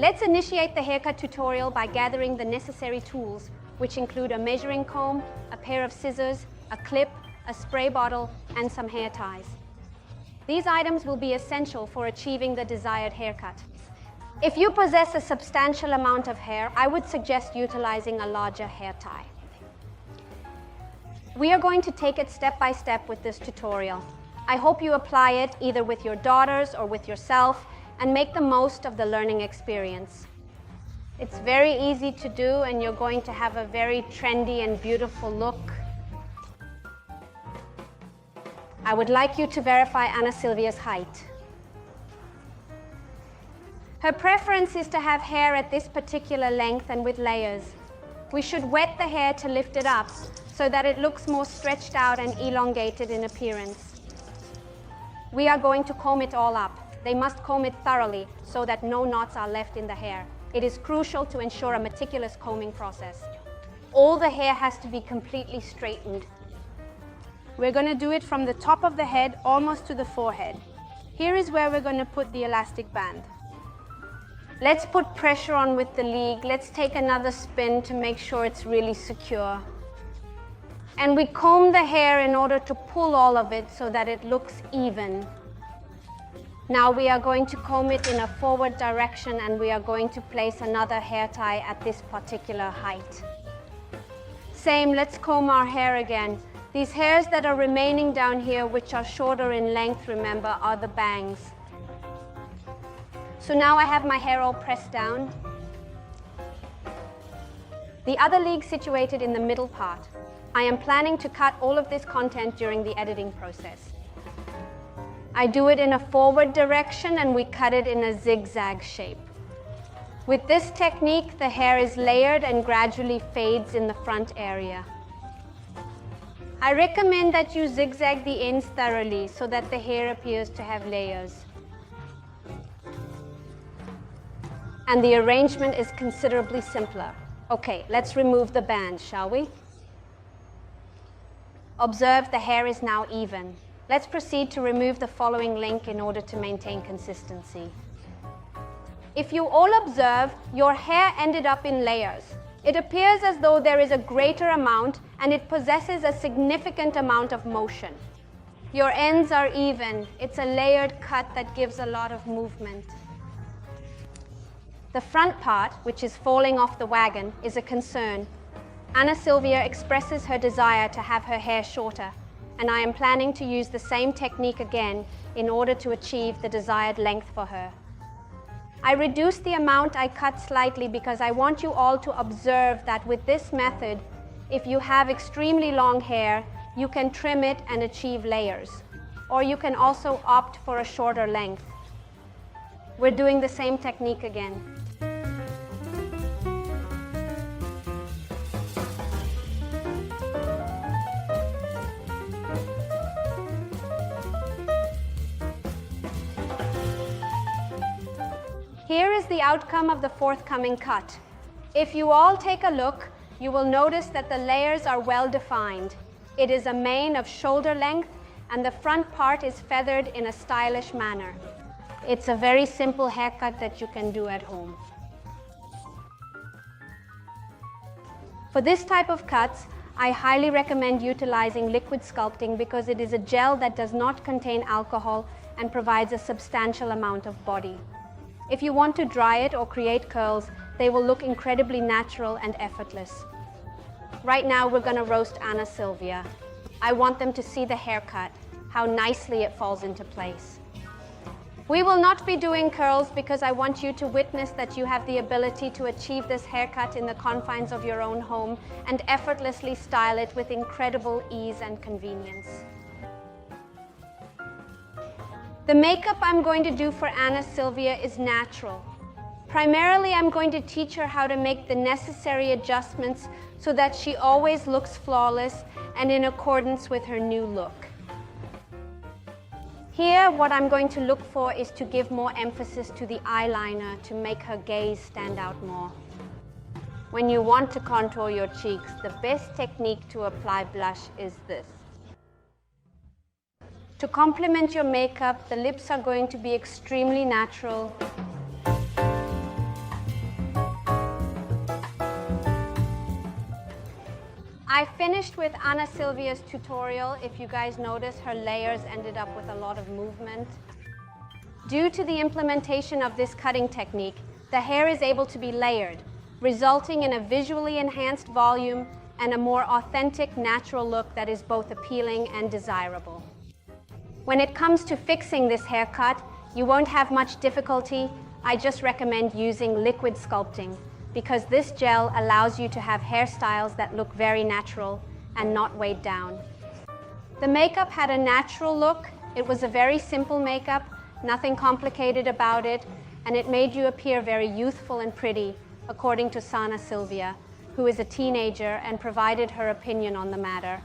Let's initiate the haircut tutorial by gathering the necessary tools, which include a measuring comb, a pair of scissors, a clip, a spray bottle, and some hair ties. These items will be essential for achieving the desired haircut. If you possess a substantial amount of hair, I would suggest utilizing a larger hair tie. We are going to take it step by step with this tutorial. I hope you apply it either with your daughters or with yourself and make the most of the learning experience. It's very easy to do, and you're going to have a very trendy and beautiful look. I would like you to verify Ana Silvia's height. Her preference is to have hair at this particular length and with layers. We should wet the hair to lift it up so that it looks more stretched out and elongated in appearance. We are going to comb it all up. They must comb it thoroughly so that no knots are left in the hair. It is crucial to ensure a meticulous combing process. All the hair has to be completely straightened. We're going to do it from the top of the head almost to the forehead. Here is where we're going to put the elastic band. Let's put pressure on with the lead. Let's take another spin to make sure it's really secure. And we comb the hair in order to pull all of it so that it looks even. Now we are going to comb it in a forward direction, and we are going to place another hair tie at this particular height. Same, let's comb our hair again. These hairs that are remaining down here, which are shorter in length, remember, are the bangs. So now I have my hair all pressed down. The other league situated in the middle part. I am planning to cut all of this content during the editing process. I do it in a forward direction, and we cut it in a zigzag shape. With this technique, the hair is layered and gradually fades in the front area. I recommend that you zigzag the ends thoroughly so that the hair appears to have layers. And the arrangement is considerably simpler. Okay, let's remove the band, shall we? Observe, the hair is now even. Let's proceed to remove the following link in order to maintain consistency. If you all observe, your hair ended up in layers. It appears as though there is a greater amount, and it possesses a significant amount of motion. Your ends are even. It's a layered cut that gives a lot of movement. The front part, which is falling off the wagon, is a concern. Ana Silvia expresses her desire to have her hair shorter, and I am planning to use the same technique again in order to achieve the desired length for her. I reduced the amount I cut slightly because I want you all to observe that with this method, if you have extremely long hair, you can trim it and achieve layers. Or you can also opt for a shorter length. We're doing the same technique again. Here is the outcome of the forthcoming cut. If you all take a look, you will notice that the layers are well defined. It is a mane of shoulder length, and the front part is feathered in a stylish manner. It's a very simple haircut that you can do at home. For this type of cuts, I highly recommend utilizing liquid sculpting because it is a gel that does not contain alcohol and provides a substantial amount of body. If you want to dry it or create curls, they will look incredibly natural and effortless. Right now, we're going to roast Ana Silvia. I want them to see the haircut, how nicely it falls into place. We will not be doing curls because I want you to witness that you have the ability to achieve this haircut in the confines of your own home and effortlessly style it with incredible ease and convenience. The makeup I'm going to do for Ana Silvia is natural. Primarily, I'm going to teach her how to make the necessary adjustments so that she always looks flawless and in accordance with her new look. Here, what I'm going to look for is to give more emphasis to the eyeliner to make her gaze stand out more. When you want to contour your cheeks, the best technique to apply blush is this. To complement your makeup, the lips are going to be extremely natural. I finished with Ana Silvia's tutorial. If you guys notice, her layers ended up with a lot of movement. Due to the implementation of this cutting technique, the hair is able to be layered, resulting in a visually enhanced volume and a more authentic, natural look that is both appealing and desirable. When it comes to fixing this haircut, you won't have much difficulty. I just recommend using liquid sculpting, because this gel allows you to have hairstyles that look very natural and not weighed down. The makeup had a natural look. It was a very simple makeup, nothing complicated about it, and it made you appear very youthful and pretty, according to Sana Silvia, who is a teenager and provided her opinion on the matter.